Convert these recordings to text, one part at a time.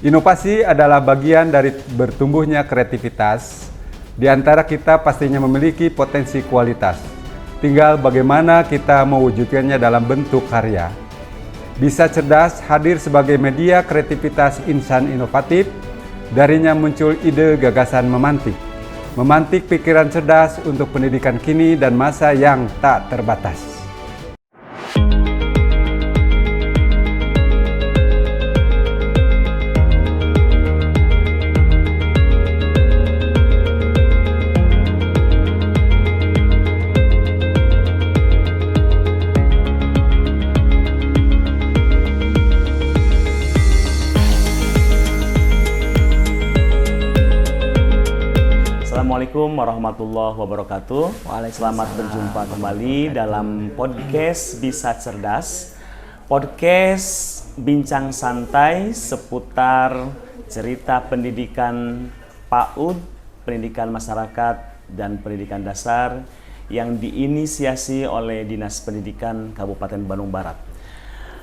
Inovasi adalah bagian dari bertumbuhnya kreativitas. Di antara kita pastinya memiliki potensi kualitas. Tinggal bagaimana kita mewujudkannya dalam bentuk karya. Bisa Cerdas hadir sebagai media kreativitas insan inovatif. Darinya muncul ide gagasan memantik. Memantik pikiran cerdas untuk pendidikan kini dan masa yang tak terbatas. Assalamualaikum warahmatullahi wabarakatuh. Selamat berjumpa kembali dalam podcast Bisa Cerdas. Podcast bincang santai seputar cerita pendidikan PAUD, pendidikan masyarakat, dan pendidikan dasar yang diinisiasi oleh Dinas Pendidikan Kabupaten Bandung Barat.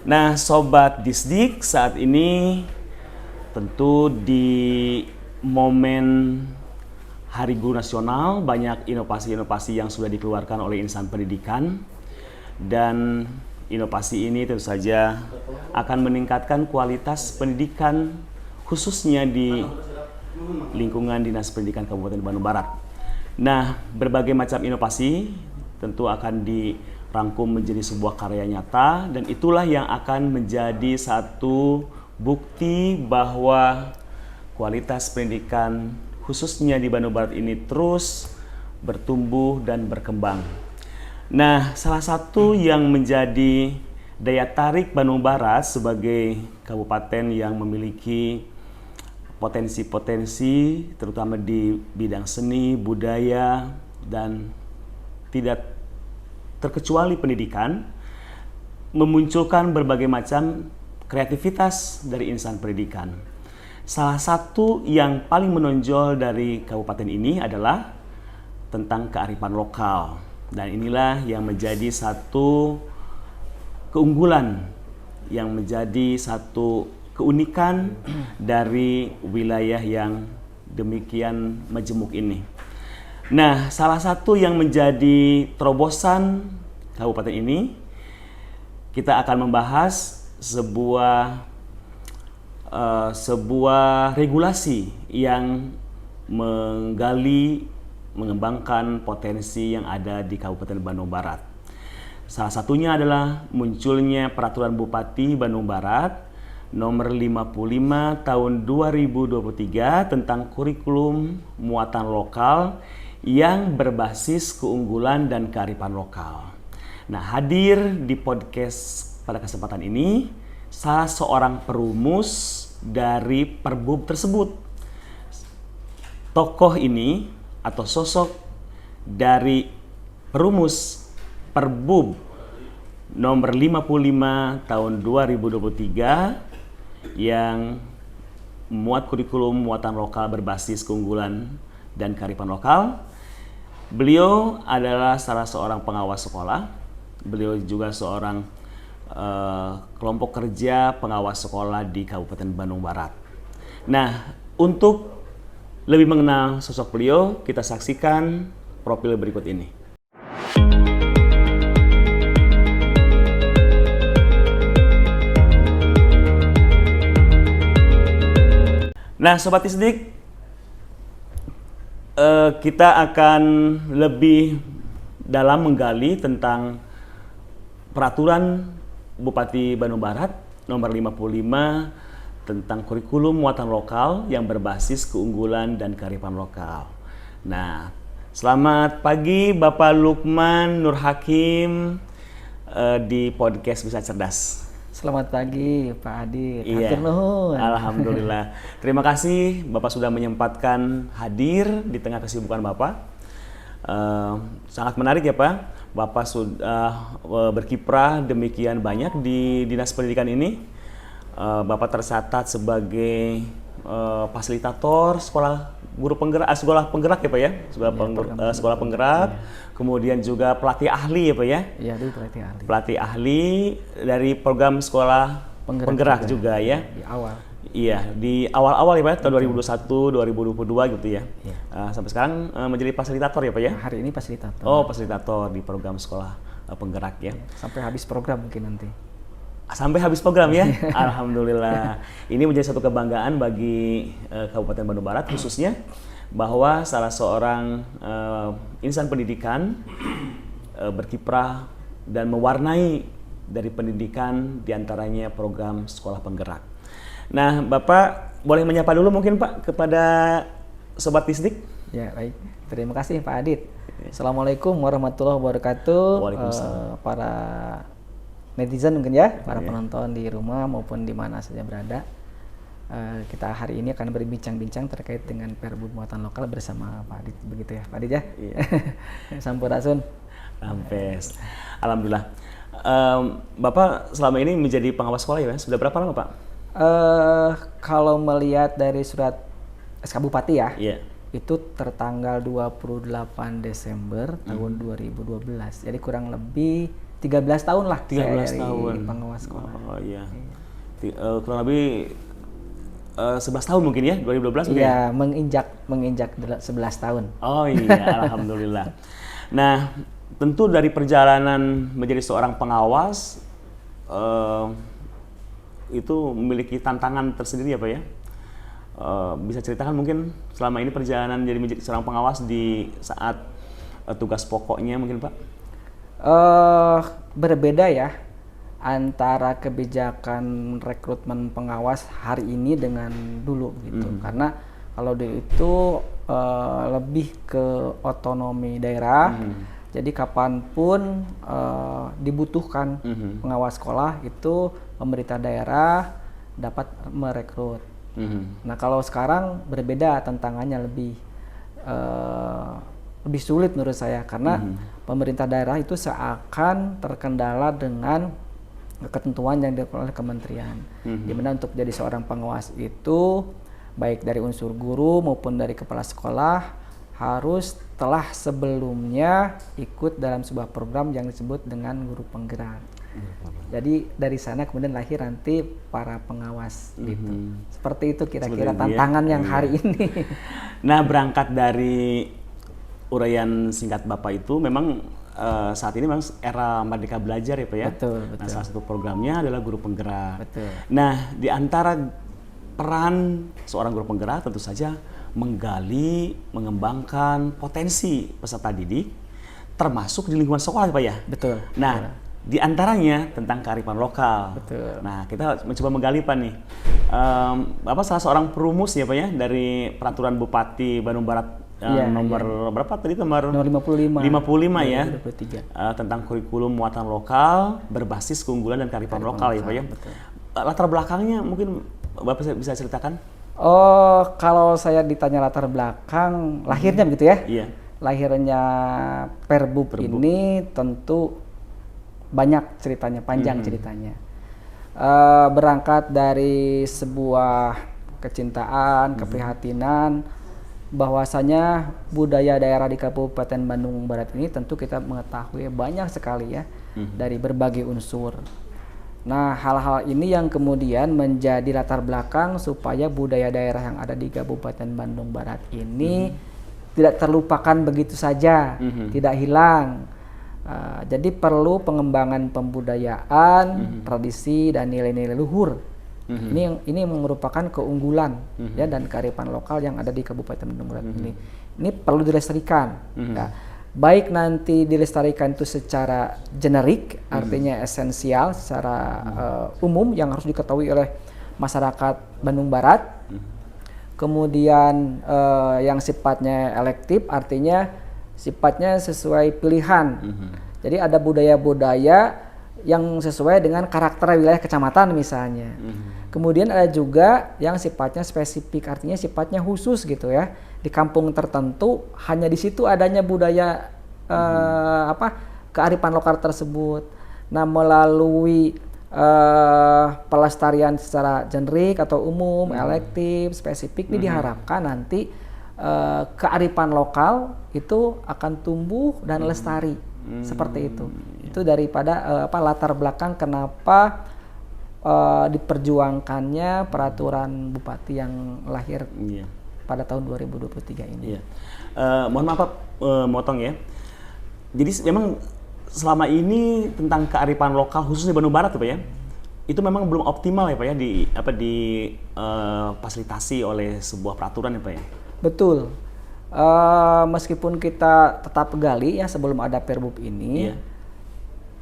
Nah, Sobat Disdik, saat ini tentu di momen Hari Guru Nasional, banyak inovasi-inovasi yang sudah dikeluarkan oleh insan pendidikan, dan inovasi ini tentu saja akan meningkatkan kualitas pendidikan khususnya di lingkungan Dinas Pendidikan Kabupaten Bandung Barat. Nah, berbagai macam inovasi tentu akan dirangkum menjadi sebuah karya nyata, dan itulah yang akan menjadi satu bukti bahwa kualitas pendidikan khususnya di Bandung Barat ini terus bertumbuh dan berkembang. Nah, salah satu yang menjadi daya tarik Bandung Barat sebagai kabupaten yang memiliki potensi-potensi terutama di bidang seni, budaya, dan tidak terkecuali pendidikan, memunculkan berbagai macam kreativitas dari insan pendidikan. Salah satu yang paling menonjol dari kabupaten ini adalah tentang kearifan lokal. Dan inilah yang menjadi satu keunggulan, yang menjadi satu keunikan dari wilayah yang demikian majemuk ini. Nah, salah satu yang menjadi terobosan kabupaten ini, kita akan membahas sebuah regulasi yang mengembangkan potensi yang ada di Kabupaten Bandung Barat. Salah satunya adalah munculnya Peraturan Bupati Bandung Barat Nomor 55 Tahun 2023 tentang kurikulum muatan lokal yang berbasis keunggulan dan kearifan lokal. Nah, hadir di podcast pada kesempatan ini salah seorang perumus dari Perbub tersebut. Tokoh ini atau sosok dari perumus Perbub nomor 55 tahun 2023 yang memuat kurikulum muatan lokal berbasis keunggulan dan kearifan lokal. Beliau adalah salah seorang pengawas sekolah. Beliau juga seorang kelompok kerja pengawas sekolah di Kabupaten Bandung Barat. Nah, untuk lebih mengenal sosok beliau, kita saksikan profil berikut ini. Nah, Sobat Disdik, kita akan lebih dalam menggali tentang Peraturan Bupati Bandung Barat Nomor 55 tentang kurikulum muatan lokal yang berbasis keunggulan dan kearifan lokal. Nah, selamat pagi Bapak Lukman Nur Hakim di podcast Bisa Cerdas. Selamat pagi Pak Adi. Iya. Alhamdulillah. Terima kasih Bapak sudah menyempatkan hadir di tengah kesibukan Bapak. Sangat menarik ya Pak. Bapak sudah berkiprah demikian banyak di Dinas Pendidikan ini. Bapak tercatat sebagai fasilitator sekolah guru penggerak, sekolah penggerak ya Pak ya, sekolah penggerak, kemudian juga pelatih ahli ya Pak ya. Iya, itu pelatih ahli. Pelatih ahli dari program sekolah penggerak juga ya. Di awal. Iya, di awal-awal ya Pak, tahun 2021, 2022 gitu ya. Iya. Sampai sekarang menjadi fasilitator ya Pak ya? Nah, hari ini fasilitator. Oh, fasilitator di program sekolah penggerak ya. Sampai habis program mungkin nanti. Sampai habis program ya? Alhamdulillah. Ini menjadi satu kebanggaan bagi Kabupaten Bandung Barat khususnya, bahwa salah seorang insan pendidikan berkiprah dan mewarnai dari pendidikan, diantaranya program sekolah penggerak. Nah, Bapak boleh menyapa dulu mungkin Pak kepada Sobat Tisdik? Ya, baik. Terima kasih Pak Adit. Assalamualaikum warahmatullahi wabarakatuh. Waalaikumsalam. Para netizen mungkin ya, para penonton di rumah maupun di mana saja berada. Kita hari ini akan berbincang-bincang terkait dengan Perbu muatan lokal bersama Pak Adit, begitu ya Pak Adit ya? Iya. Sampurasun. Rampes. Alhamdulillah. Bapak selama ini menjadi pengawas sekolah ya? Sudah berapa lama Pak? Kalau melihat dari surat SK Bupati ya, Iya. itu tertanggal 28 Desember tahun 2012. Jadi kurang lebih 13 tahun lah 13 saya tahun. jadi pengawas sekolah. Oh iya. Kurang lebih 11 tahun mungkin ya, 2012 mungkin. Iya, menginjak 11 tahun. Oh iya, alhamdulillah. Nah, tentu dari perjalanan menjadi seorang pengawas itu memiliki tantangan tersendiri ya Pak ya. Bisa ceritakan mungkin selama ini perjalanan menjadi seorang pengawas di saat tugas pokoknya mungkin Pak? Berbeda ya antara kebijakan rekrutmen pengawas hari ini dengan dulu gitu. Karena kalau itu lebih ke otonomi daerah. Jadi kapanpun dibutuhkan pengawas sekolah itu pemerintah daerah dapat merekrut. Nah kalau sekarang berbeda, tantangannya lebih sulit menurut saya karena pemerintah daerah itu seakan terkendala dengan ketentuan yang dilakukan oleh kementerian. Dimana untuk jadi seorang pengawas itu baik dari unsur guru maupun dari kepala sekolah harus telah sebelumnya ikut dalam sebuah program yang disebut dengan guru penggerak. Jadi dari sana kemudian lahir nanti para pengawas gitu. Seperti itu kira-kira tantangan yang hari ini. Nah, berangkat dari uraian singkat Bapak itu memang saat ini memang era Merdeka Belajar ya Pak ya? Betul. Nah, salah satu programnya adalah guru penggerak. Betul. Nah, di antara peran seorang guru penggerak tentu saja menggali, mengembangkan potensi peserta didik termasuk di lingkungan sekolah Pak ya? Betul. Nah, di antaranya tentang kearifan lokal. Betul. Nah, kita mencoba menggali Pak nih. Bapak salah seorang perumus ya Pak ya dari peraturan Bupati Bandung Barat nomor berapa tadi? Nomor 55 ya. 23. Tentang kurikulum muatan lokal berbasis keunggulan dan kearifan lokal ya Pak ya. Betul. Latar belakangnya mungkin Bapak bisa ceritakan? Oh, kalau saya ditanya latar belakang lahirnya begitu ya? Iya. Lahirnya Perbub ini tentu banyak ceritanya, panjang ceritanya. Berangkat dari sebuah kecintaan, keprihatinan, bahwasanya budaya daerah di Kabupaten Bandung Barat ini tentu kita mengetahui banyak sekali ya dari berbagai unsur. Nah, hal-hal ini yang kemudian menjadi latar belakang supaya budaya daerah yang ada di Kabupaten Bandung Barat ini tidak terlupakan begitu saja, tidak hilang. Jadi perlu pengembangan pembudayaan, tradisi dan nilai-nilai luhur. Ini merupakan keunggulan ya dan kearifan lokal yang ada di Kabupaten Bandung Barat ini. Ini perlu dilestarikan. Ya. Baik nanti dilestarikan itu secara generik, artinya esensial, secara umum yang harus diketahui oleh masyarakat Bandung Barat. Kemudian yang sifatnya elektif, artinya sifatnya sesuai pilihan. Jadi ada budaya-budaya yang sesuai dengan karakter wilayah kecamatan misalnya. Kemudian ada juga yang sifatnya spesifik, artinya sifatnya khusus gitu ya. Di kampung tertentu hanya di situ adanya budaya kearifan lokal tersebut. Nah, melalui pelestarian secara generik atau umum, elektif, spesifik ini diharapkan nanti kearifan lokal itu akan tumbuh dan lestari. Seperti itu. Itu daripada latar belakang kenapa diperjuangkannya peraturan bupati yang lahir Iya. pada tahun 2023 ini. Iya. Mohon maaf Pak, motong ya. Jadi memang selama ini tentang kearifan lokal khususnya Bandung Barat Pak ya, itu memang belum optimal ya Pak ya di fasilitasi oleh sebuah peraturan ya Pak ya. Betul. Meskipun kita tetap gali ya sebelum ada Perbub ini, Iya.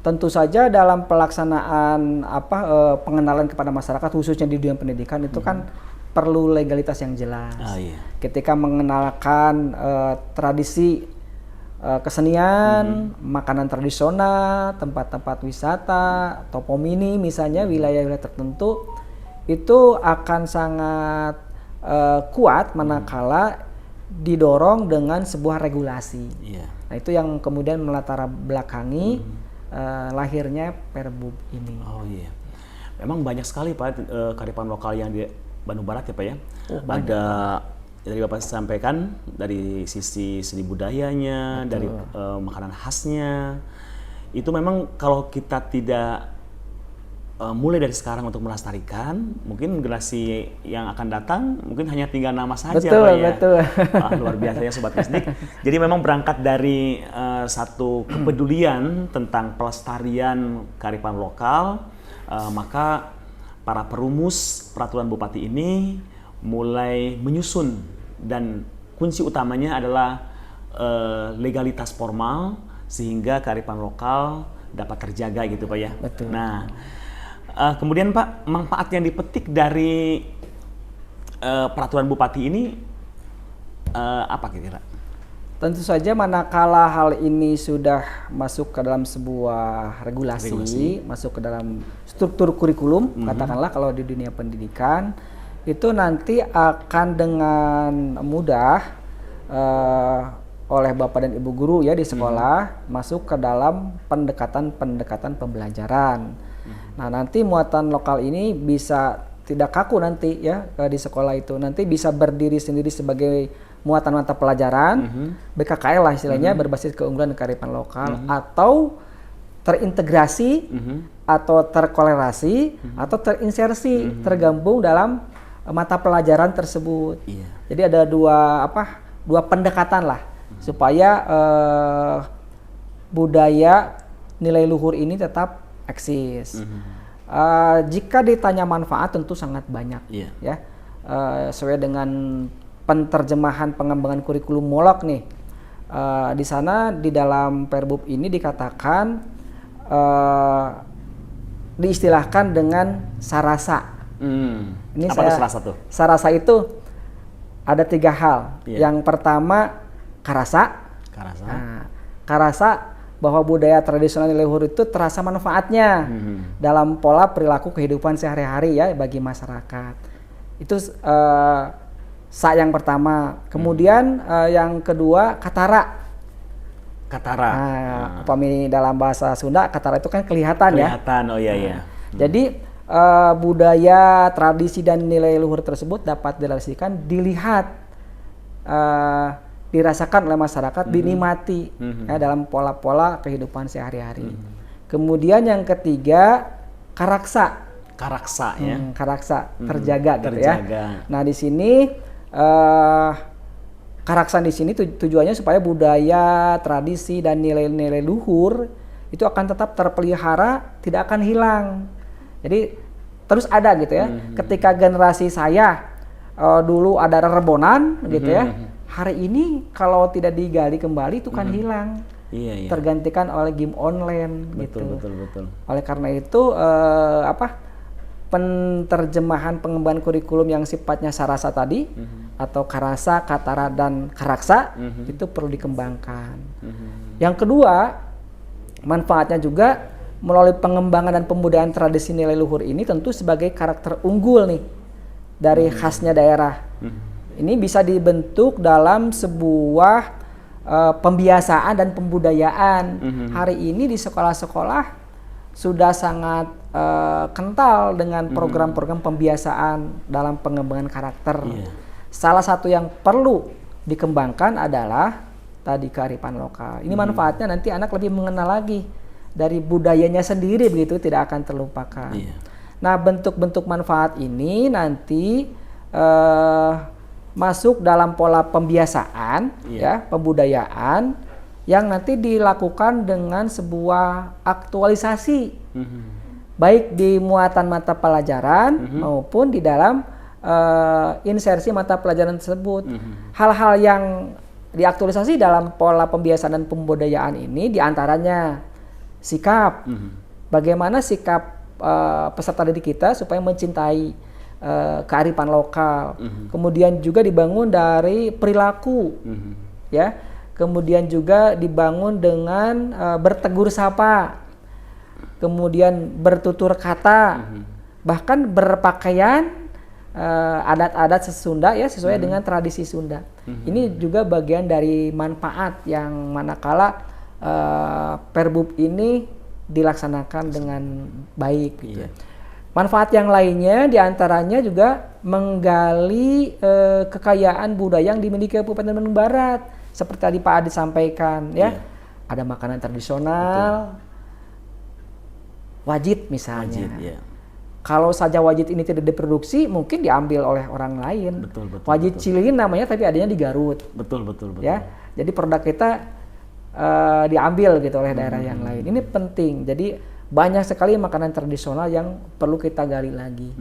tentu saja dalam pelaksanaan pengenalan kepada masyarakat khususnya di dunia pendidikan itu kan perlu legalitas yang jelas. Iya. Ketika mengenalkan tradisi kesenian, makanan tradisional, tempat-tempat wisata, topo mini misalnya wilayah-wilayah tertentu itu akan sangat kuat manakala didorong dengan sebuah regulasi. Iya. Nah itu yang kemudian melatar belakangi lahirnya Perbub ini. Oh iya. Memang banyak sekali Pak kearifan lokal yang di Bandung Barat ya Pak ya. Ada tadi Bapak sampaikan dari sisi seni budayanya, dari makanan khasnya. Itu memang kalau kita tidak mulai dari sekarang untuk melestarikan, mungkin generasi yang akan datang mungkin hanya tinggal nama saja Betul, Pak ya. betul. Luar biasa ya Sobat Bisnik. Jadi memang berangkat dari satu kepedulian tentang pelestarian kearifan lokal, maka para perumus peraturan bupati ini mulai menyusun dan kunci utamanya adalah legalitas formal sehingga kearifan lokal dapat terjaga gitu Pak ya. Betul. Nah, kemudian Pak, manfaat yang dipetik dari peraturan bupati ini apa kira-kira? Tentu saja manakala hal ini sudah masuk ke dalam sebuah regulasi. Masuk ke dalam struktur kurikulum, katakanlah kalau di dunia pendidikan, itu nanti akan dengan mudah oleh Bapak dan Ibu guru ya di sekolah masuk ke dalam pendekatan pembelajaran. Nah nanti muatan lokal ini bisa tidak kaku nanti ya di sekolah itu, nanti bisa berdiri sendiri sebagai muatan mata pelajaran, BKKL lah istilahnya, berbasis keunggulan kearifan lokal, atau terintegrasi, atau terkolerasi, atau terinsersi, tergabung dalam mata pelajaran tersebut. Iya. Jadi ada dua pendekatan lah supaya budaya nilai luhur ini tetap eksis. Jika ditanya manfaat tentu sangat banyak, Iya. ya. Sesuai dengan penterjemahan pengembangan kurikulum Molok nih, di sana di dalam Perbub ini dikatakan diistilahkan dengan sarasa. Ini apa sarasa tuh? Sarasa itu ada 3 hal. Iya. Yang pertama karasa. Karasa. Nah, karasa bahwa budaya tradisional leluhur itu terasa manfaatnya dalam pola perilaku kehidupan sehari-hari ya bagi masyarakat. Itu yang pertama. Kemudian yang kedua katara. Katara. Upami dalam bahasa Sunda katara itu kan kelihatan ya. Kelihatan, oh iya iya. Jadi budaya, tradisi dan nilai luhur tersebut dapat direalisasikan, dilihat, dirasakan oleh masyarakat, dinikmati ya, dalam pola-pola kehidupan sehari-hari. Kemudian yang ketiga karaksa. Karaksa ya. Karaksa terjaga gitu ya. Terjaga. Nah di sini karaksan di sini tujuannya supaya budaya, tradisi dan nilai-nilai luhur itu akan tetap terpelihara, tidak akan hilang. Jadi terus ada gitu ya. Ketika generasi saya dulu ada rebonan gitu ya. Hari ini kalau tidak digali kembali itu kan hilang. Iya, iya. Tergantikan oleh game online gitu. Betul. Oleh karena itu penterjemahan pengembangan kurikulum yang sifatnya sarasa tadi atau karasa, katara dan karaksa itu perlu dikembangkan. Yang kedua, manfaatnya juga melalui pengembangan dan pembudayaan tradisi nilai luhur ini tentu sebagai karakter unggul nih dari khasnya daerah. Ini bisa dibentuk dalam sebuah pembiasaan dan pembudayaan. Hari ini di sekolah-sekolah sudah sangat kental dengan program-program pembiasaan dalam pengembangan karakter. Salah satu yang perlu dikembangkan adalah tadi kearifan lokal. Ini manfaatnya nanti anak lebih mengenal lagi dari budayanya sendiri, begitu tidak akan terlupakan. Nah, bentuk-bentuk manfaat ini nanti masuk dalam pola pembiasaan, ya, pembudayaan yang nanti dilakukan dengan sebuah aktualisasi, baik di muatan mata pelajaran maupun di dalam insersi mata pelajaran tersebut. Hal-hal yang diaktualisasi dalam pola pembiasaan dan pembudayaan ini diantaranya sikap, bagaimana sikap peserta didik kita supaya mencintai kearifan lokal. Kemudian juga dibangun dari perilaku, ya. Kemudian juga dibangun dengan bertegur sapa, kemudian bertutur kata, bahkan berpakaian adat-adat Sunda, ya, sesuai dengan tradisi Sunda. Ini juga bagian dari manfaat yang manakala Perbub ini dilaksanakan dengan baik, gitu. Manfaat yang lainnya diantaranya juga menggali kekayaan budaya yang dimiliki Kabupaten Bandung Barat. Seperti tadi Pak Adi sampaikan, ya, ada makanan tradisional, wajit misalnya. Kalau saja wajit ini tidak diproduksi, mungkin diambil oleh orang lain. Wajit Cililin namanya, tapi adanya di Garut. Betul. Ya, jadi produk kita diambil gitu oleh daerah yang lain. Ini penting. Jadi banyak sekali makanan tradisional yang perlu kita gali lagi.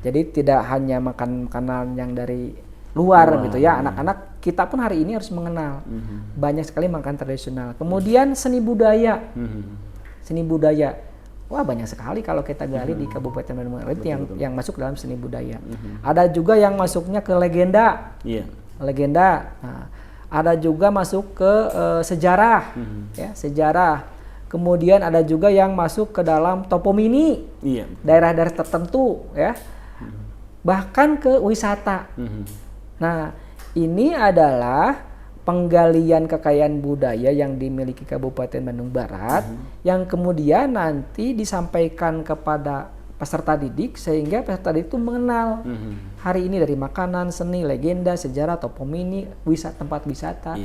Jadi tidak hanya makan makanan yang dari luar gitu ya, anak-anak kita pun hari ini harus mengenal banyak sekali makanan tradisional. Kemudian seni budaya, wah banyak sekali kalau kita gali di Kabupaten Bandung Barat yang masuk dalam seni budaya. Ada juga yang masuknya ke legenda, Nah, ada juga masuk ke sejarah, ya, sejarah. Kemudian ada juga yang masuk ke dalam topomini, daerah-daerah tertentu, ya, bahkan ke wisata. Nah, ini adalah penggalian kekayaan budaya yang dimiliki Kabupaten Bandung Barat yang kemudian nanti disampaikan kepada peserta didik sehingga peserta didik itu mengenal hari ini dari makanan, seni, legenda, sejarah, topomini, tempat wisata.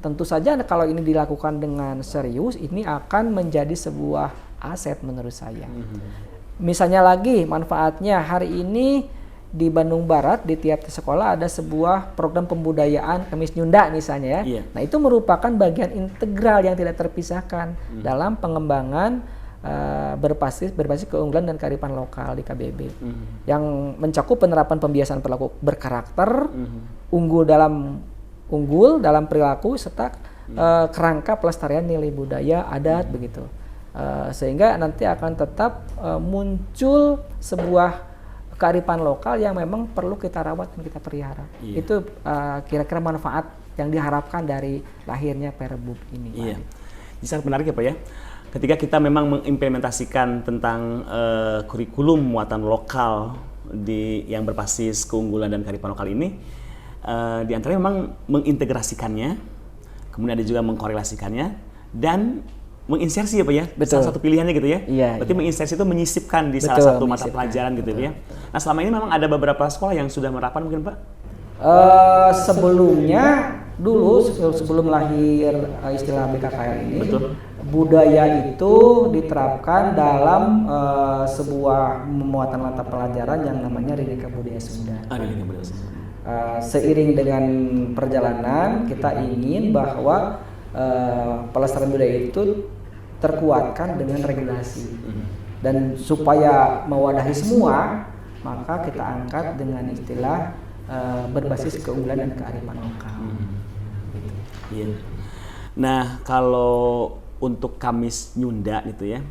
Tentu saja kalau ini dilakukan dengan serius, ini akan menjadi sebuah aset menurut saya. Misalnya lagi manfaatnya hari ini di Bandung Barat di tiap sekolah ada sebuah program pembudayaan Kemis Nyunda misalnya, ya. Nah, itu merupakan bagian integral yang tidak terpisahkan dalam pengembangan berbasis keunggulan dan kearifan lokal di KBB. Yang mencakup penerapan pembiasaan perilaku berkarakter, unggul dalam perilaku serta kerangka pelestarian nilai budaya adat begitu. Sehingga nanti akan tetap muncul sebuah kearifan lokal yang memang perlu kita rawat dan kita pelihara. Itu kira-kira manfaat yang diharapkan dari lahirnya Perbub ini. Ini sangat menarik ya Pak ya. Ketika kita memang mengimplementasikan tentang kurikulum muatan lokal yang berbasis keunggulan dan kearifan lokal ini, di antaranya memang mengintegrasikannya, kemudian ada juga mengkorelasikannya dan menginsersi ya Pak ya, salah satu pilihannya gitu ya. Berarti menginsersi itu menyisipkan di salah satu mata pelajaran gitu ya. Nah, selama ini memang ada beberapa sekolah yang sudah menerapkan mungkin Pak? Sebelumnya dulu sebelum lahir istilah BKKN ini, budaya itu diterapkan dalam sebuah muatan mata pelajaran yang namanya Ridika Budaya Sunda. Seiring dengan perjalanan kita ingin bahwa pelestarian budaya itu terkuatkan dengan regulasi, dan supaya mewadahi semua maka kita angkat dengan istilah berbasis keunggulan dan kearifan lokal. Nah, kalau untuk Kamis Nyunda gitu ya,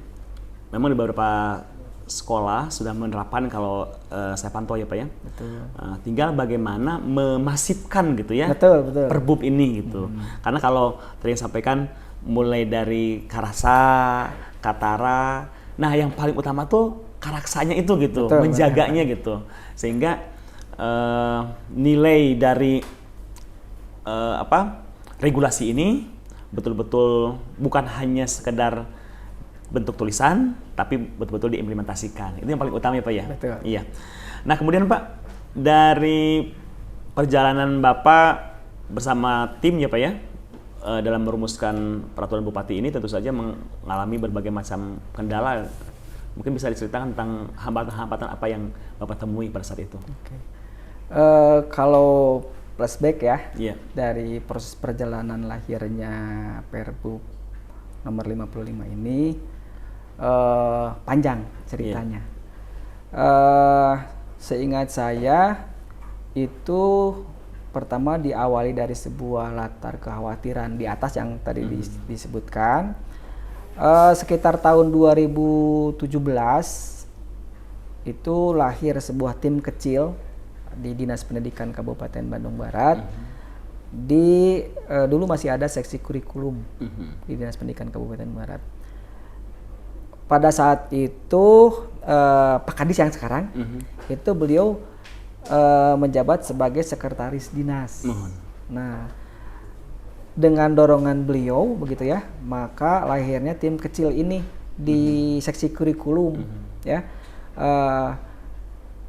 memang di beberapa sekolah sudah menerapkan kalau saya pantau ya Pak ya. Tinggal bagaimana memasifkan gitu ya Perbub ini gitu. Karena kalau tadi yang sampaikan mulai dari Karasa, Katara, nah yang paling utama tuh karaksanya itu gitu, menjaganya gitu. Sehingga nilai dari regulasi ini betul-betul bukan hanya sekedar bentuk tulisan, tapi betul-betul diimplementasikan. Itu yang paling utama ya Pak ya? Iya. Nah kemudian Pak, dari perjalanan Bapak bersama tim ya Pak ya, dalam merumuskan peraturan Bupati ini tentu saja mengalami berbagai macam kendala Mungkin bisa diceritakan tentang hambatan-hambatan apa yang Bapak temui pada saat itu. Oke. Kalau flashback ya, Iya. dari proses perjalanan lahirnya Perbup nomor 55 ini panjang ceritanya. Seingat saya itu pertama diawali dari sebuah latar kekhawatiran di atas yang tadi disebutkan. Sekitar tahun 2017 itu lahir sebuah tim kecil di Dinas Pendidikan Kabupaten Bandung Barat. Dulu masih ada seksi kurikulum di Dinas Pendidikan Kabupaten Barat. Pada saat itu Pak Kadis yang sekarang itu beliau menjabat sebagai sekretaris dinas. Nah, dengan dorongan beliau begitu ya, maka lahirnya tim kecil ini di seksi kurikulum ya.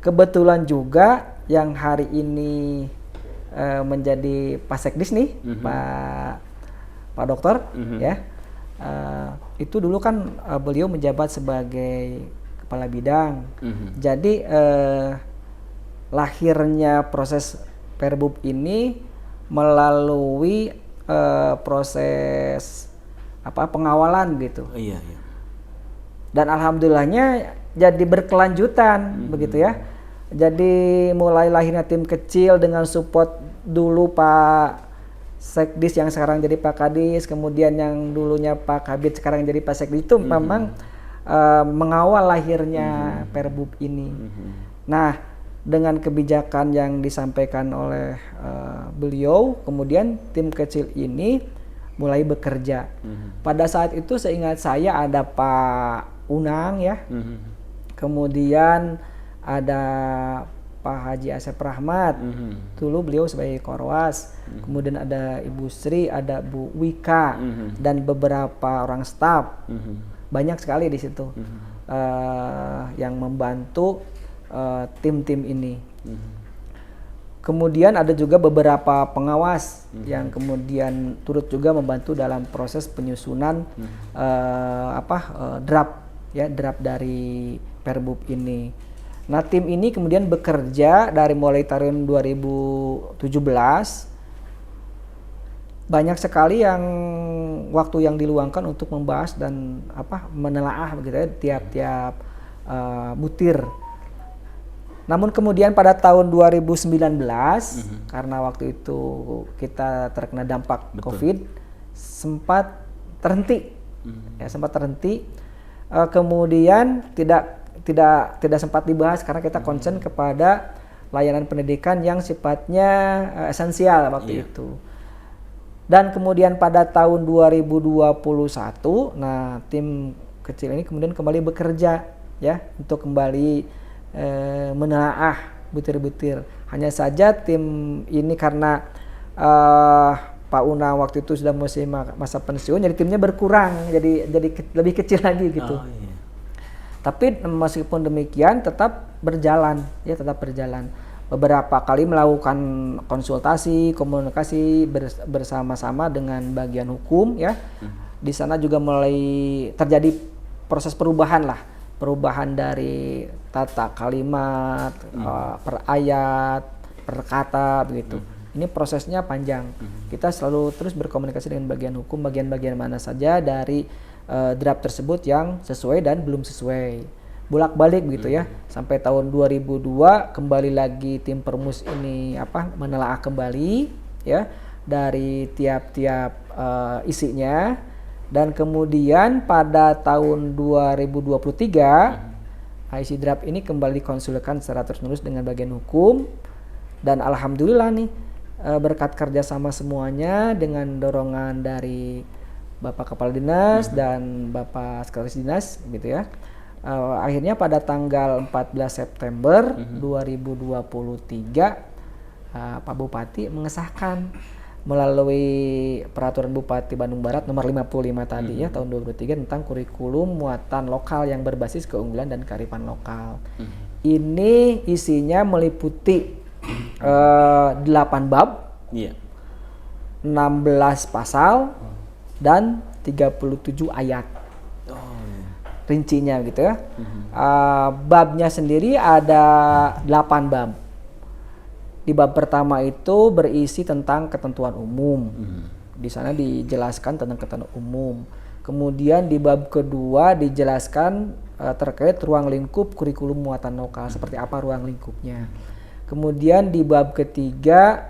Kebetulan juga yang hari ini menjadi Pak Sekdis nih, Pak Dokter ya. Itu dulu kan beliau menjabat sebagai kepala bidang. Jadi lahirnya proses Perbup ini melalui proses pengawalan gitu. Iya. Dan alhamdulillahnya jadi berkelanjutan begitu ya. Jadi mulai lahirnya tim kecil dengan support dulu Pak Sekdis yang sekarang jadi Pak Kadis, kemudian yang dulunya Pak Kabid sekarang jadi Pak Sekdis, itu memang mengawal lahirnya Perbup ini. Nah, dengan kebijakan yang disampaikan oleh beliau, kemudian tim kecil ini mulai bekerja. Pada saat itu seingat saya ada Pak Unang ya, kemudian ada Pak Haji Asep Rahmat, dulu beliau sebagai Korwas, kemudian ada Ibu Sri, ada Bu Wika, dan beberapa orang staf, banyak sekali di situ yang membantu tim-tim ini. Kemudian ada juga beberapa pengawas yang kemudian turut juga membantu dalam proses penyusunan draft dari Perbup ini. Nah, tim ini kemudian bekerja dari mulai tahun 2017. Banyak sekali yang waktu yang diluangkan untuk membahas dan menelaah begitu ya tiap-tiap butir. Namun kemudian pada tahun 2019 karena waktu itu kita terkena dampak COVID, sempat terhenti. Kemudian tidak sempat dibahas karena kita concern kepada layanan pendidikan yang sifatnya esensial waktu itu. Dan kemudian pada tahun 2021, nah tim kecil ini kemudian kembali bekerja ya untuk kembali menelaah butir-butir. Hanya saja tim ini karena Pak Una waktu itu sudah masa pensiun, jadi timnya berkurang, jadi lebih kecil lagi gitu. Tapi meskipun demikian tetap berjalan. Beberapa kali melakukan konsultasi, komunikasi bersama-sama dengan bagian hukum ya. Di sana juga mulai terjadi proses perubahan dari tata kalimat, per ayat, per kata begitu. Ini prosesnya panjang. Kita selalu terus berkomunikasi dengan bagian hukum, bagian-bagian mana saja dari draft tersebut yang sesuai dan belum sesuai, bolak-balik begitu ya. Sampai tahun 2002 kembali lagi tim Permus ini menelaah kembali ya dari tiap-tiap isinya, dan kemudian pada tahun 2023 isi draft ini kembali dikonsultasikan secara terus-menerus dengan bagian hukum, dan alhamdulillah nih berkat kerjasama semuanya dengan dorongan dari Bapak Kepala Dinas dan Bapak Sekretaris Dinas gitu ya. Akhirnya pada tanggal 14 September 2023 Pak Bupati mengesahkan melalui Peraturan Bupati Bandung Barat nomor 55 tadi ya tahun 2023 tentang kurikulum muatan lokal yang berbasis keunggulan dan kearifan lokal. Ini isinya meliputi 8 bab, 16 pasal dan 37 ayat. rincinya gitu ya. Babnya sendiri ada 8 bab. Di bab pertama itu berisi tentang ketentuan umum. Di sana dijelaskan tentang ketentuan umum. Kemudian di bab kedua dijelaskan terkait ruang lingkup kurikulum muatan lokal, seperti apa ruang lingkupnya. Kemudian di bab ketiga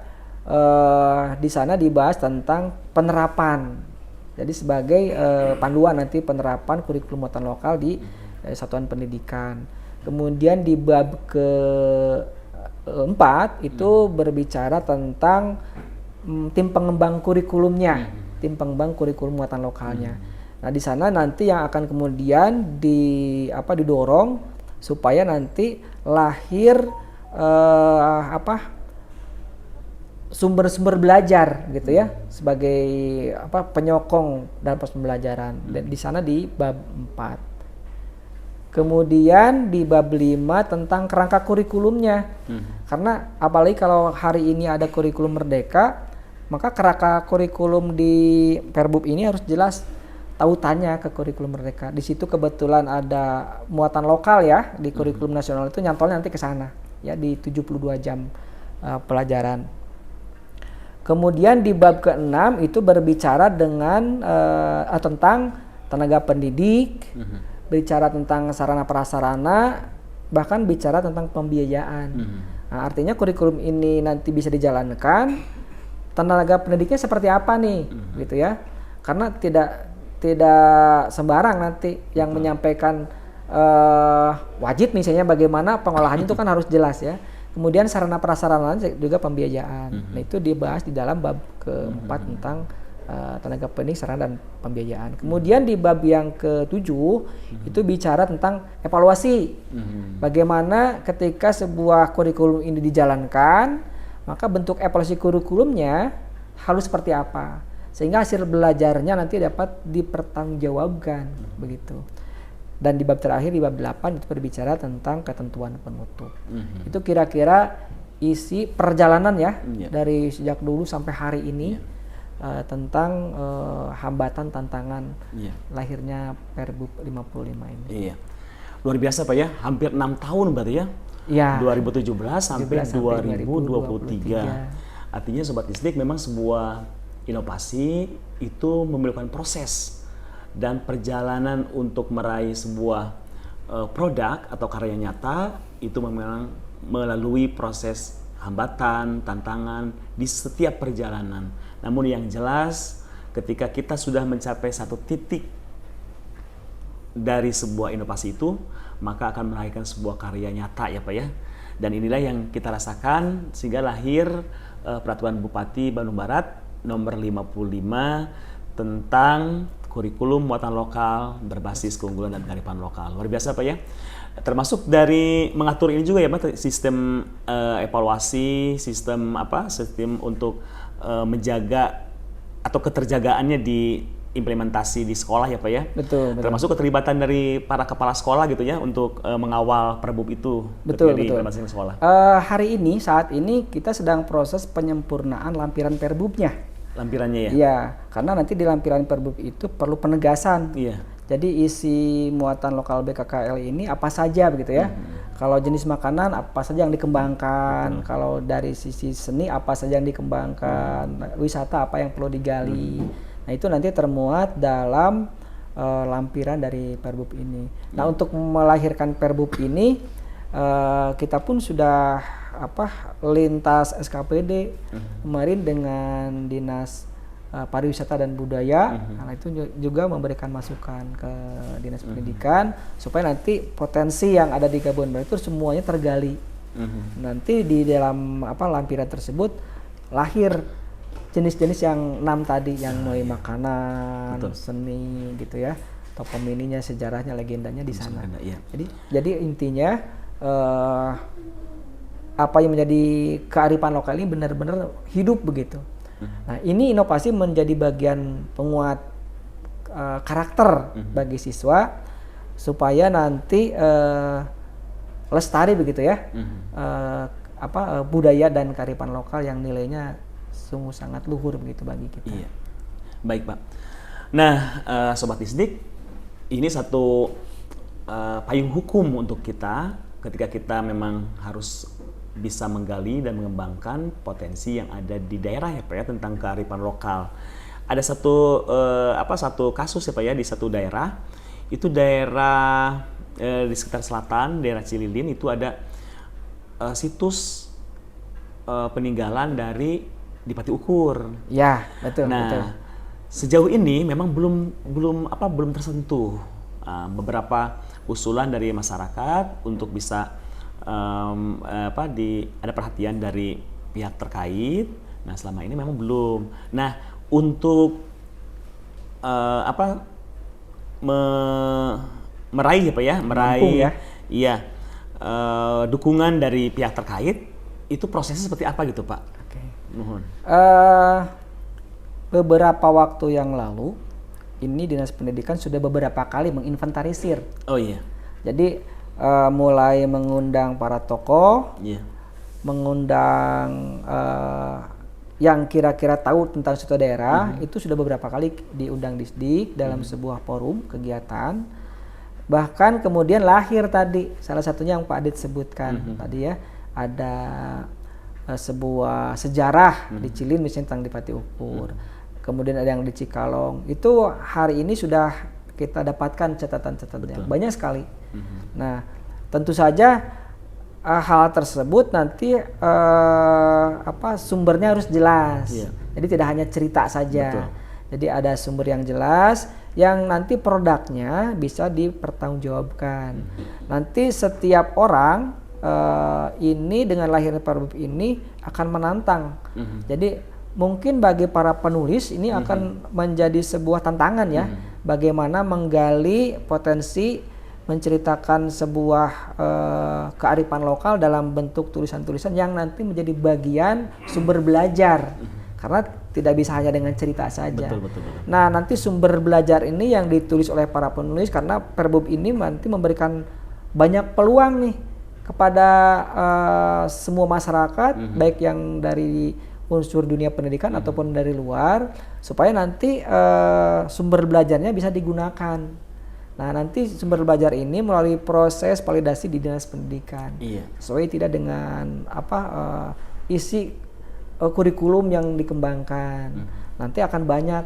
di sana dibahas tentang penerapan. Jadi sebagai panduan nanti penerapan kurikulum muatan lokal di satuan pendidikan. Kemudian di bab keempat itu berbicara tentang tim pengembang kurikulumnya, tim pengembang kurikulum muatan lokalnya. Nah, di sana nanti yang akan kemudian didorong supaya nanti lahir sumber-sumber belajar gitu ya, sebagai penyokong dalam proses pembelajaran. Dan di sana di bab 4. Kemudian di bab 5 tentang kerangka kurikulumnya. Karena apalagi kalau hari ini ada kurikulum merdeka, maka kerangka kurikulum di Perbub ini harus jelas tautannya ke kurikulum merdeka. Di situ kebetulan ada muatan lokal ya, di kurikulum nasional itu nyantolnya nanti ke sana ya, di 72 jam pelajaran. Kemudian di bab ke-6 itu berbicara tentang tenaga pendidik, bicara tentang sarana prasarana, bahkan bicara tentang pembiayaan. Nah, artinya kurikulum ini nanti bisa dijalankan, tenaga pendidiknya seperti apa nih, gitu ya? Karena tidak sembarang nanti yang menyampaikan wajib misalnya bagaimana pengolahannya itu kan harus jelas ya. Kemudian sarana prasarana juga pembiayaan. Nah, itu dibahas di dalam bab ke-4 tentang tenaga pendidik, sarana dan pembiayaan. Kemudian di bab yang ke-7 itu bicara tentang evaluasi. Bagaimana ketika sebuah kurikulum ini dijalankan, maka bentuk evaluasi kurikulumnya harus seperti apa, sehingga hasil belajarnya nanti dapat dipertanggungjawabkan begitu. Dan di bab terakhir, di bab 8 itu berbicara tentang ketentuan penutup. Itu kira-kira isi perjalanan ya, dari sejak dulu sampai hari ini tentang hambatan tantangan lahirnya Perbub 55 ini. Iya. Luar biasa Pak ya, hampir 6 tahun berarti ya. Iya. 2017 sampai 2023. Artinya Sobat Isdik memang sebuah inovasi itu memerlukan proses. Dan perjalanan untuk meraih sebuah produk atau karya nyata itu memang melalui proses hambatan, tantangan di setiap perjalanan. Namun yang jelas ketika kita sudah mencapai satu titik dari sebuah inovasi itu, maka akan melahirkan sebuah karya nyata ya Pak ya. Dan inilah yang kita rasakan sehingga lahir Peraturan Bupati Bandung Barat nomor 55 tentang kurikulum muatan lokal berbasis keunggulan dan kearifan lokal. Luar biasa Pak ya. Termasuk dari mengatur ini juga ya Pak, sistem evaluasi, sistem untuk menjaga atau keterjagaannya di implementasi di sekolah ya Pak ya. Betul. Termasuk keterlibatan dari para kepala sekolah gitu ya untuk mengawal Perbub itu. Betul. Implementasi di sekolah. Saat ini kita sedang proses penyempurnaan lampiran Perbubnya. Lampirannya ya? Iya, karena nanti di lampiran Perbub itu perlu penegasan. Iya. Jadi isi muatan lokal BKKL ini apa saja begitu ya. Kalau jenis makanan apa saja yang dikembangkan, kalau dari sisi seni apa saja yang dikembangkan, wisata apa yang perlu digali. Nah, itu nanti termuat dalam lampiran dari Perbub ini. Nah, untuk melahirkan Perbub ini kita pun sudah lintas SKPD kemarin dengan Dinas Pariwisata dan Budaya, nah itu juga memberikan masukan ke Dinas Pendidikan supaya nanti potensi yang ada di Kabupaten Bandung itu semuanya tergali. Nanti di dalam lampiran tersebut lahir jenis-jenis yang 6 tadi, yang mulai makanan, seni gitu ya, tokoh mininya, sejarahnya, legendanya di sana. Jadi intinya apa yang menjadi kearifan lokal ini benar-benar hidup begitu. Nah, ini inovasi menjadi bagian penguat karakter bagi siswa supaya nanti lestari begitu ya, budaya dan kearifan lokal yang nilainya sungguh sangat luhur begitu bagi kita. Iya. Baik Pak. Nah, Sobat Isdik, ini satu payung hukum untuk kita ketika kita memang harus bisa menggali dan mengembangkan potensi yang ada di daerah ya Pak ya tentang kearifan lokal. Ada satu kasus ya Pak ya di satu daerah, itu daerah di sekitar selatan, daerah Cililin itu ada situs peninggalan dari Dipati Ukur. Ya, betul. Nah, betul. sejauh ini memang belum tersentuh. Beberapa usulan dari masyarakat untuk bisa ada perhatian dari pihak terkait. Nah, selama ini memang belum. Nah, untuk meraih apa ya, Menampung ya. Iya, dukungan dari pihak terkait itu prosesnya seperti apa gitu Pak? Oke. Mohon. Beberapa waktu yang lalu, ini Dinas Pendidikan sudah beberapa kali menginventarisir. Oh iya. Jadi mulai mengundang para tokoh, Iya. mengundang yang kira-kira tahu tentang suatu daerah, itu sudah beberapa kali diundang Disdik dalam sebuah forum kegiatan. Bahkan kemudian lahir tadi, salah satunya yang Pak Adit sebutkan tadi ya, ada sebuah sejarah di Cilin misalnya tentang Dipati Ukur. Kemudian ada yang di Cikalong. Itu hari ini sudah kita dapatkan catatan-catatannya. Banyak sekali. Nah, tentu saja hal tersebut nanti sumbernya harus jelas. Iya. Jadi tidak hanya cerita saja. Betul. Jadi ada sumber yang jelas yang nanti produknya bisa dipertanggungjawabkan. Nanti setiap orang ini dengan lahirnya Perbub ini akan menantang. Jadi mungkin bagi para penulis ini akan menjadi sebuah tantangan ya, bagaimana menggali potensi menceritakan sebuah kearifan lokal dalam bentuk tulisan-tulisan yang nanti menjadi bagian sumber belajar. Karena tidak bisa hanya dengan cerita saja. Betul. Nah, nanti sumber belajar ini yang ditulis oleh para penulis, karena Perbub ini nanti memberikan banyak peluang nih kepada semua masyarakat, baik yang dari unsur dunia pendidikan ataupun dari luar, supaya nanti sumber belajarnya bisa digunakan. Nah, nanti sumber belajar ini melalui proses validasi di Dinas Pendidikan. Iya. Sesuai tidak dengan isi kurikulum yang dikembangkan. Nanti akan banyak,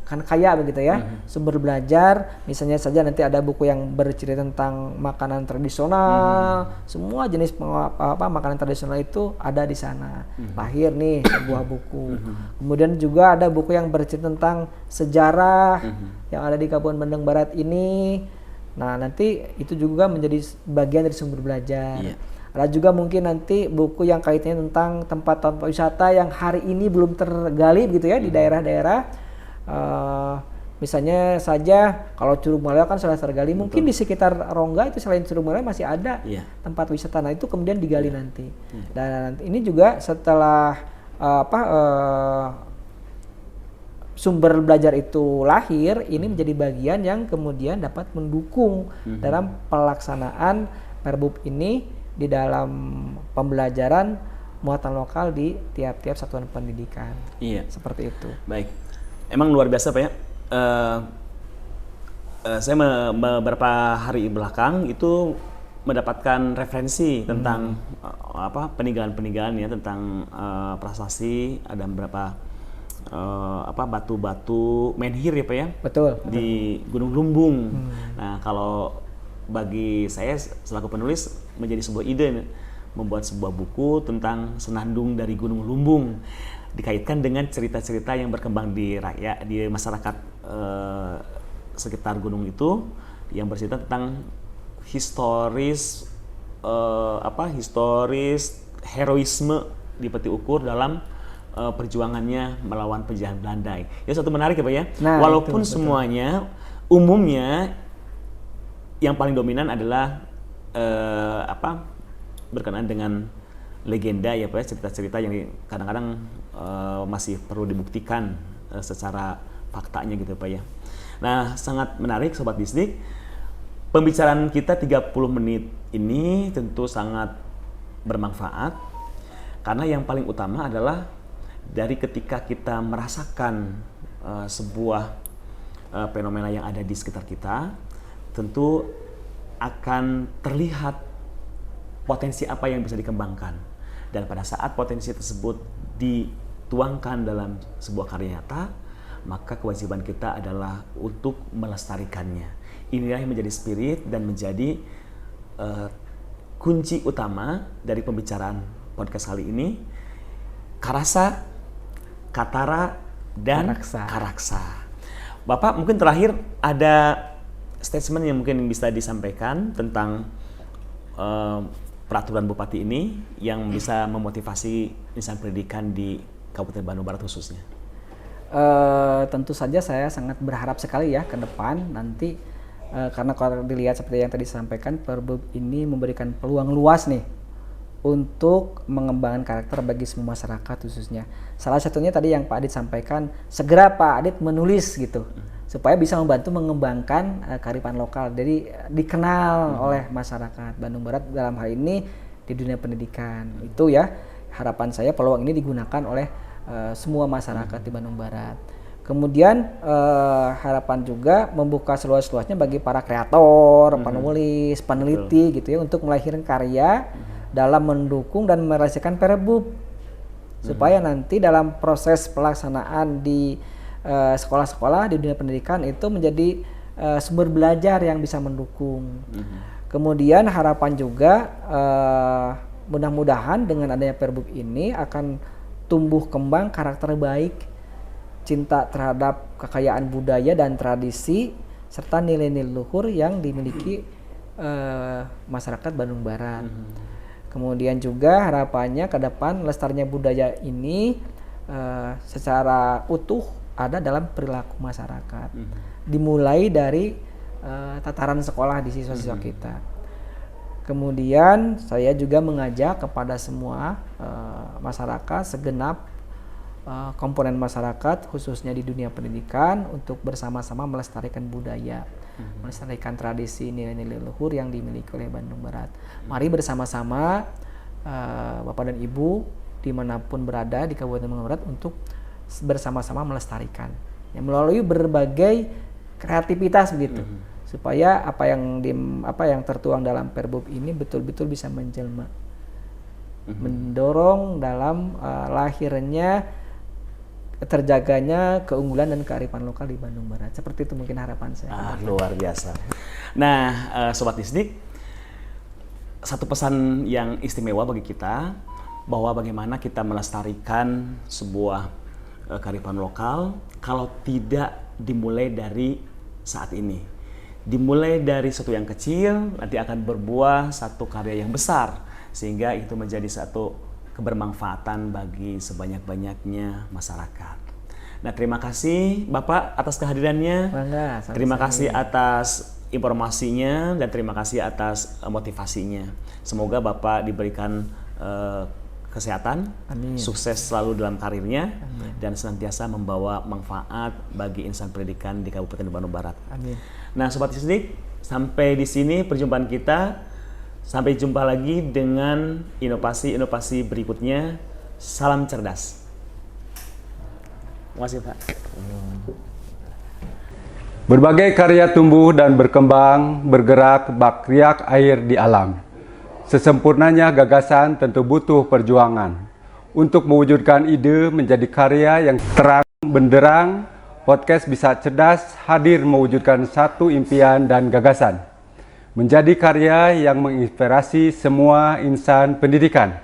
kan kaya begitu ya, sumber belajar. Misalnya saja nanti ada buku yang bercerita tentang makanan tradisional, semua jenis makanan tradisional itu ada di sana. Lahir nih sebuah buku. Kemudian juga ada buku yang bercerita tentang sejarah yang ada di Kabupaten Bandung Barat ini. Nah, nanti itu juga menjadi bagian dari sumber belajar. Iya. Ada juga mungkin nanti buku yang kaitannya tentang tempat-tempat wisata yang hari ini belum tergali gitu ya di daerah-daerah. Misalnya saja kalau Curug Maleo kan sudah tergali, mungkin di sekitar Rongga itu selain Curug Maleo masih ada tempat wisata. Nah, itu kemudian digali nanti. Dan ini juga setelah sumber belajar itu lahir, ini menjadi bagian yang kemudian dapat mendukung dalam pelaksanaan Perbub ini di dalam pembelajaran muatan lokal di tiap-tiap satuan pendidikan. Iya. Seperti itu. Baik. Emang luar biasa Pak ya. Saya beberapa hari belakang itu mendapatkan referensi tentang peninggalan-peninggalan ya, tentang prasasti, ada beberapa batu-batu menhir ya Pak ya. Betul. Di Gunung Lumbung. Nah, kalau bagi saya selaku penulis menjadi sebuah ide membuat sebuah buku tentang senandung dari Gunung Lumbung, dikaitkan dengan cerita-cerita yang berkembang di masyarakat sekitar gunung itu, yang bercerita tentang historis heroisme Dipati Ukur dalam perjuangannya melawan penjajahan Belanda. Ya, satu menarik ya Pak ya. Nah, walaupun betul. semuanya umumnya yang paling dominan adalah berkenaan dengan legenda ya Pak ya, cerita-cerita yang kadang-kadang masih perlu dibuktikan secara faktanya gitu Pak ya. Nah, sangat menarik Sobat Disdik. Pembicaraan kita 30 menit ini tentu sangat bermanfaat, karena yang paling utama adalah dari ketika kita merasakan sebuah fenomena yang ada di sekitar kita, tentu akan terlihat potensi apa yang bisa dikembangkan. Dan pada saat potensi tersebut dituangkan dalam sebuah karya nyata, maka kewajiban kita adalah untuk melestarikannya. Inilah yang menjadi spirit dan menjadi kunci utama dari pembicaraan podcast kali ini. Karasa, Katara, dan Karaksa. Bapak, mungkin terakhir ada statement yang mungkin bisa disampaikan tentang peraturan Bupati ini yang bisa memotivasi insan pendidikan di Kabupaten Bandung Barat khususnya. Tentu saja saya sangat berharap sekali ya ke depan nanti, karena kalau dilihat seperti yang tadi disampaikan, Perbub ini memberikan peluang luas nih untuk mengembangkan karakter bagi semua masyarakat khususnya. Salah satunya tadi yang Pak Adit sampaikan, segera Pak Adit menulis gitu, supaya bisa membantu mengembangkan kearifan lokal. Jadi dikenal oleh masyarakat Bandung Barat dalam hal ini di dunia pendidikan. Itu ya harapan saya, peluang ini digunakan oleh semua masyarakat di Bandung Barat. Kemudian harapan juga membuka seluas-luasnya bagi para kreator, penulis, peneliti gitu ya, untuk melahirkan karya dalam mendukung dan merealisasikan Perbub, supaya nanti dalam proses pelaksanaan di sekolah-sekolah di dunia pendidikan itu menjadi sumber belajar yang bisa mendukung. Kemudian harapan juga mudah-mudahan dengan adanya Perbub ini akan tumbuh kembang karakter baik, cinta terhadap kekayaan budaya dan tradisi, serta nilai-nilai luhur yang dimiliki masyarakat Bandung Barat. Kemudian juga harapannya ke depan lestarinya budaya ini secara utuh ada dalam perilaku masyarakat. Dimulai dari tataran sekolah di siswa-siswa kita. Kemudian saya juga mengajak kepada semua masyarakat, segenap komponen masyarakat khususnya di dunia pendidikan untuk bersama-sama melestarikan budaya, melestarikan tradisi nilai-nilai luhur yang dimiliki oleh Bandung Barat. Mari bersama-sama Bapak dan Ibu dimanapun berada di Kabupaten Bandung Barat untuk bersama-sama melestarikan ya, melalui berbagai kreativitas begitu, supaya apa yang tertuang dalam Perbub ini betul-betul bisa menjelma, mendorong dalam lahirnya, terjaganya keunggulan dan kearifan lokal di Bandung Barat. Seperti itu mungkin harapan saya. Luar biasa. Nah, Sobat Disdik, satu pesan yang istimewa bagi kita bahwa bagaimana kita melestarikan sebuah kearifan lokal kalau tidak dimulai dari saat ini. Dimulai dari sesuatu yang kecil, nanti akan berbuah satu karya yang besar, sehingga itu menjadi satu kebermanfaatan bagi sebanyak-banyaknya masyarakat. Nah, terima kasih Bapak atas kehadirannya. Terima kasih atas informasinya dan terima kasih atas motivasinya. Semoga Bapak diberikan kesehatan, sukses selalu dalam karirnya, dan senantiasa membawa manfaat bagi insan pendidikan di Kabupaten Bandung Barat. Nah, Sobat Disdik, sampai di sini perjumpaan kita. Sampai jumpa lagi dengan inovasi-inovasi berikutnya. Salam cerdas. Terima kasih, Pak. Berbagai karya tumbuh dan berkembang, bergerak bak riak air di alam. Sesempurnanya gagasan tentu butuh perjuangan. Untuk mewujudkan ide menjadi karya yang terang benderang, podcast Bisa Cerdas hadir mewujudkan satu impian dan gagasan. Menjadi karya yang menginspirasi semua insan pendidikan.